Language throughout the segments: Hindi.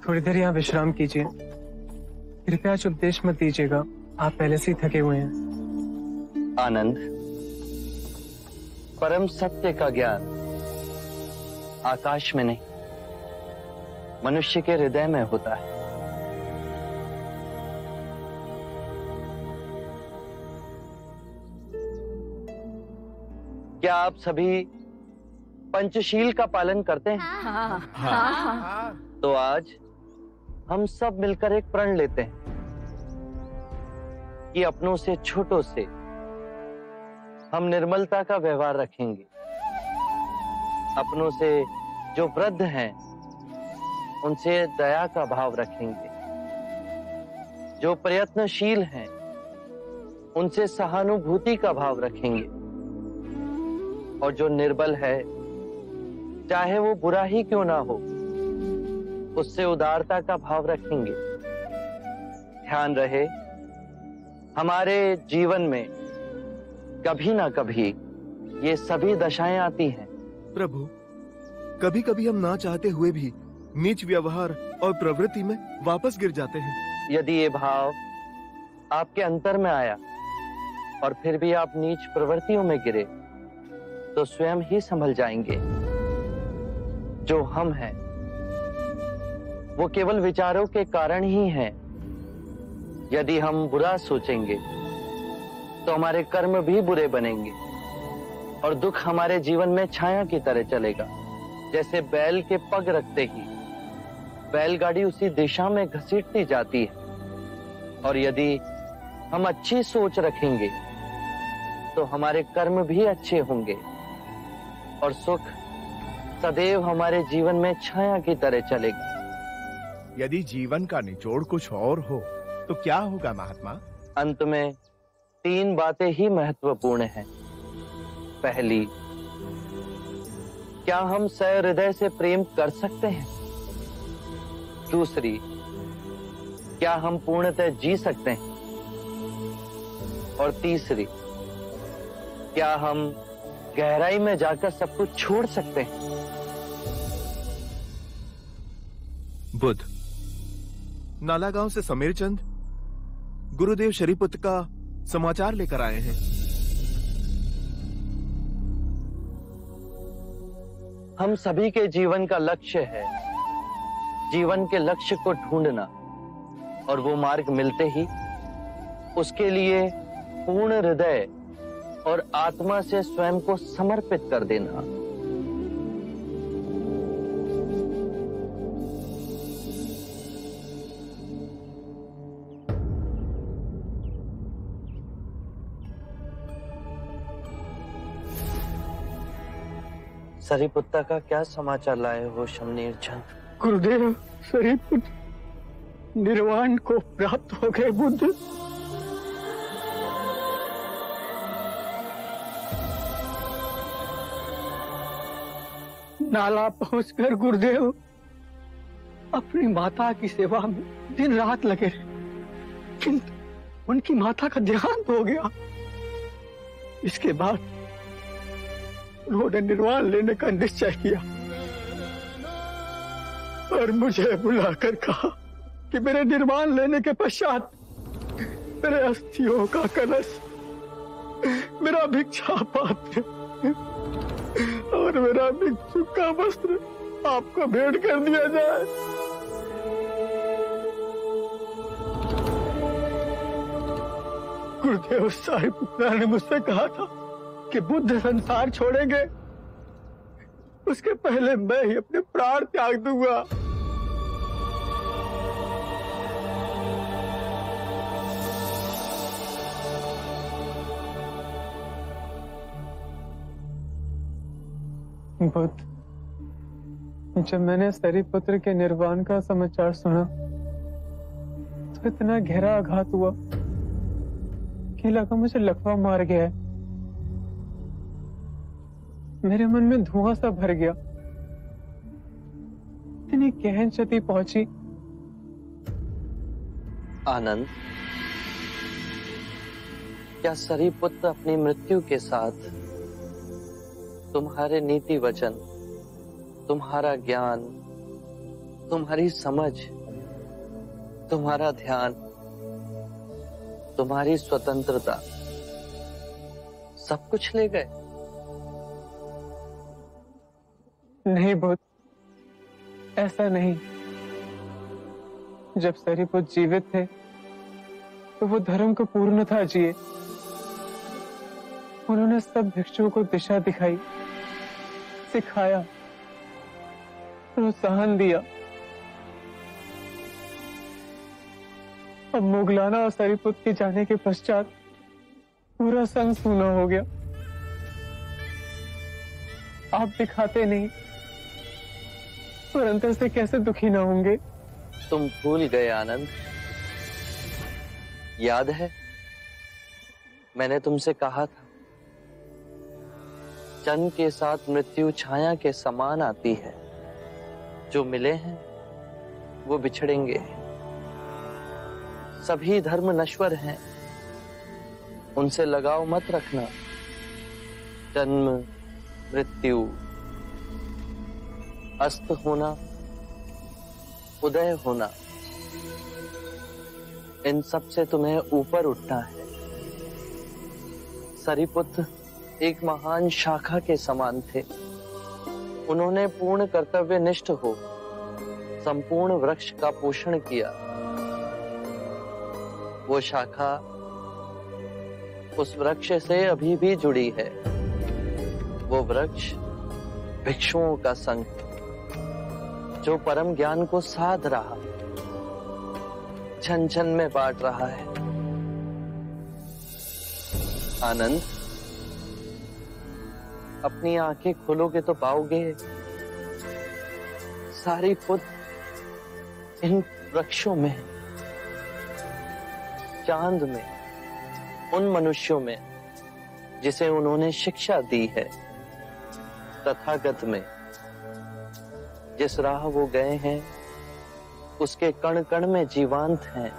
थोड़ी देर यहाँ विश्राम कीजिए। कृपया आज उपदेश मत दीजिएगा, आप पहले से ही थके हुए हैं। आनंद, परम सत्य का ज्ञान आकाश में नहीं, मनुष्य के हृदय में होता है। क्या आप सभी पंचशील का पालन करते हैं? हाँ। तो आज हम सब मिलकर एक प्रण लेते हैं कि अपनों से छोटों से हम निर्मलता का व्यवहार रखेंगे। अपनों से जो वृद्ध हैं उनसे दया का भाव रखेंगे। जो प्रयत्नशील हैं उनसे सहानुभूति का भाव रखेंगे। और जो निर्बल है, चाहे वो बुरा ही क्यों ना हो, उससे उदारता का भाव रखेंगे। ध्यान रहे, हमारे जीवन में कभी ना कभी ये सभी दशाएं आती हैं। प्रभु, कभी कभी हम ना चाहते हुए भी नीच व्यवहार और प्रवृत्ति में वापस गिर जाते हैं। यदि ये भाव आपके अंतर में आया और फिर भी आप नीच प्रवृत्तियों में गिरे, तो स्वयं ही संभल जाएंगे। जो हम हैं वो केवल विचारों के कारण ही हैं। यदि हम बुरा सोचेंगे तो हमारे कर्म भी बुरे बनेंगे और दुख हमारे जीवन में छाया की तरह चलेगा। जैसे बैल के पग रखते ही बैलगाड़ी उसी दिशा में घसीटती जाती है। और यदि हम अच्छी सोच रखेंगे तो हमारे कर्म भी अच्छे होंगे और सुख सदैव हमारे जीवन में छाया की तरह चलेगा। यदि जीवन का निचोड़ कुछ और हो तो क्या होगा महात्मा? अंत में 3 बातें ही महत्वपूर्ण हैं। पहली, क्या हम सहृदय से प्रेम कर सकते हैं? दूसरी, क्या हम पूर्णतः जी सकते हैं? और तीसरी, क्या हम गहराई में जाकर सब कुछ छोड़ सकते हैं? बुध, नालागांव से समीर चंद गुरुदेव शरीपुत्र का समाचार लेकर आए हैं। हम सभी के जीवन का लक्ष्य है जीवन के लक्ष्य को ढूंढना, और वो मार्ग मिलते ही उसके लिए पूर्ण हृदय और आत्मा से स्वयं को समर्पित कर देना। सरीपुत्ता का क्या समाचार लाए हो शमनीर चंद? गुरुदेव, सरीपुत्र निर्वाण को प्राप्त हो गए। बुद्ध नाला पहुंचकर गुरुदेव अपनी माता की सेवा में दिन रात लगे रहे, किंतु उनकी माता का देहांत हो गया। इसके बाद उन्होंने निर्वाण लेने का निश्चय किया और मुझे बुलाकर कहा कि मेरे निर्वाण लेने के पश्चात मेरे अस्थियों का कलश, मेरा भिक्षा पात्र और मेरा भिक्षु का वस्त्र आपको भेंट कर दिया जाए। गुरुदेव साहिबपुत्रा ने मुझसे कहा था कि बुद्ध संसार छोड़ेंगे उसके पहले मैं ही अपने प्राण त्याग दूंगा। बुद्ध, जब मैंने सरीपुत्र के निर्वाण का समाचार सुना तो इतना गहरा आघात हुआ कि लगा मुझे लकवा मार गया है। मेरे मन में धुआं सा भर गया। इतनी गहन क्षति पहुंची। आनंद, क्या सरीपुत्र अपनी मृत्यु के साथ तुम्हारे नीति वचन, तुम्हारा ज्ञान तुम्हारी समझ, तुम्हारा ध्यान, तुम्हारी स्वतंत्रता सब कुछ ले गए। नहीं बुद्ध, ऐसा नहीं। जब सरिपुत्र जीवित थे तो वो धर्म को पूर्णतः जिए। उन्होंने सब भिक्षुओं को दिशा दिखाई, सिखाया, प्रोत्साहन दिया। अब मुगलाना और सरिपुत्र के जाने के पश्चात पूरा संग सूना हो गया। आप दिखाते नहीं, पर अंतर से कैसे दुखी ना होंगे? तुम भूल गए आनंद। याद है मैंने तुमसे कहा था, जन्म के साथ मृत्यु छाया के समान आती है। जो मिले हैं वो बिछड़ेंगे। सभी धर्म नश्वर हैं, उनसे लगाव मत रखना। जन्म, मृत्यु, अस्त होना, उदय होना, इन सब से तुम्हें ऊपर उठना है। सरिपुत्र एक महान शाखा के समान थे। उन्होंने पूर्ण कर्तव्यनिष्ठ हो संपूर्ण वृक्ष का पोषण किया। वो शाखा उस वृक्ष से अभी भी जुड़ी है। वो वृक्ष भिक्षुओं का संघ, जो परम ज्ञान को साध रहा, छन छन में बांट रहा है। आनंद, अपनी आंखें खोलोगे तो पाओगे सरिपुत्र इन वृक्षों में, चांद में, उन मनुष्यों में जिसे उन्होंने शिक्षा दी है, तथागत में। जिस राह वो गए हैं उसके कण कण में जीवांत हैं।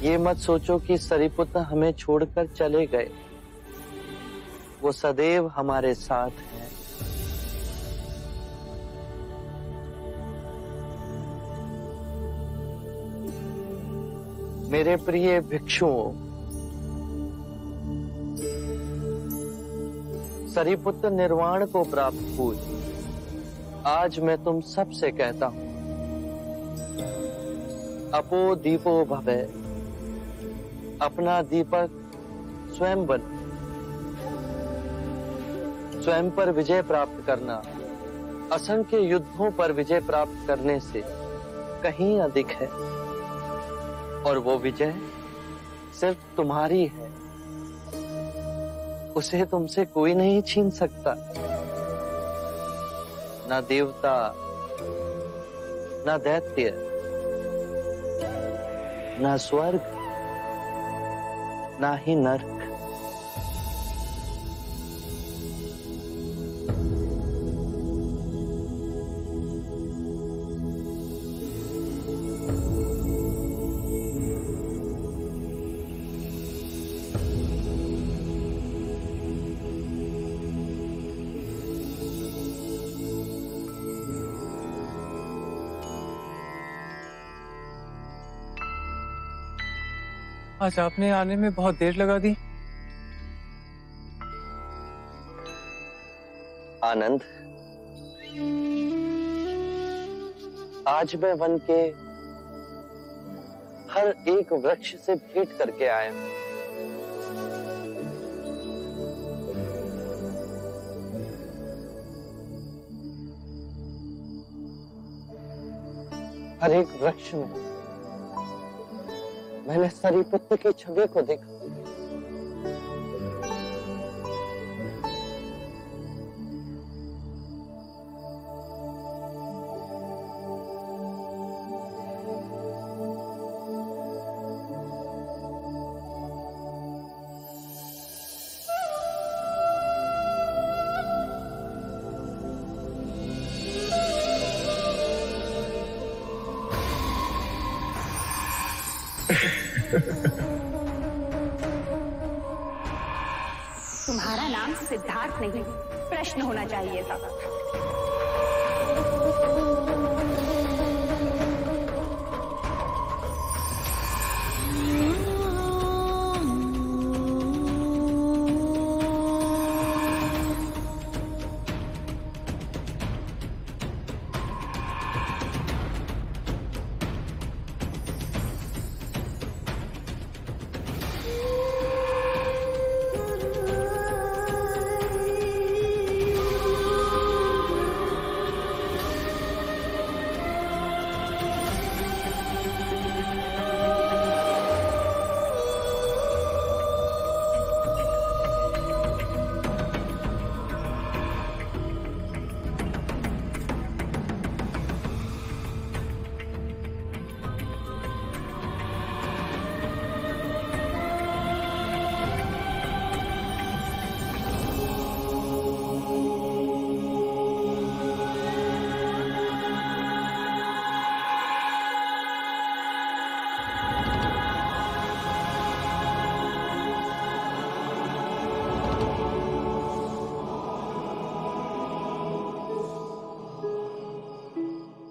ये मत सोचो कि सरिपुत्र हमें छोड़कर चले गए। वो सदैव हमारे साथ हैं। मेरे प्रिय भिक्षुओं, सरिपुत्र निर्वाण को प्राप्त हुए। आज मैं तुम सब से कहता हूं, अपो दीपो भवे। अपना दीपक स्वयं बन। स्वयं पर विजय प्राप्त करना असंख्य युद्धों पर विजय प्राप्त करने से कहीं अधिक है। और वो विजय सिर्फ तुम्हारी है। उसे तुमसे कोई नहीं छीन सकता। ना देवता, ना दैत्य, ना स्वर्ग, ना ही नरक। आज आपने आने में बहुत देर लगा दी। आनंद, आज मैं वन के हर एक वृक्ष से भेंट करके आया हूं। हर एक वृक्ष में मैंने सरिपुत्र की छवि को देखा। तुम्हारा नाम सिद्धार्थ नहीं, प्रश्न होना चाहिए था।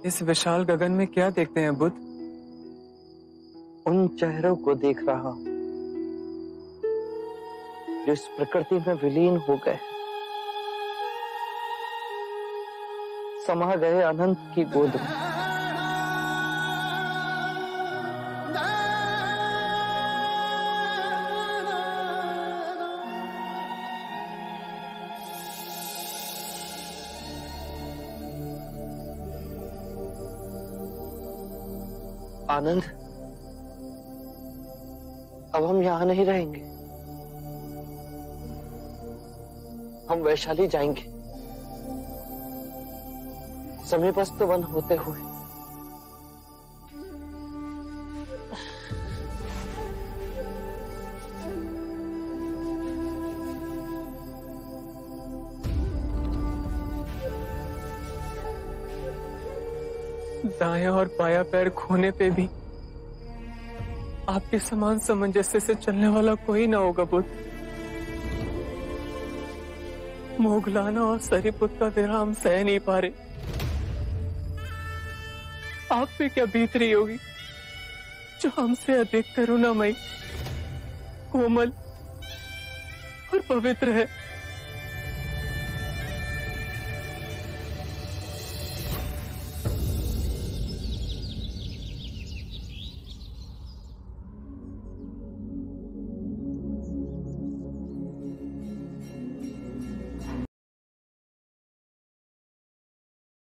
इस विशाल गगन में क्या देखते हैं बुद्ध? उन चेहरों को देख रहा हूं जो इस प्रकृति में विलीन हो गए, समा गए अनंत की गोद में। आनंद, अब हम यहां नहीं रहेंगे, हम वैशाली जाएंगे, समीपस्थ वन होते हुए। दायां और बायां पैर खोने पे भी आपके समान सामंजस्य से चलने वाला कोई ना होगा बुद्ध। मोगलाना और सरीपुत का विराम सह नहीं पा रहे। आप पे क्या बीत रही होगी जो हमसे अधिक करुणामयी, कोमल और पवित्र है।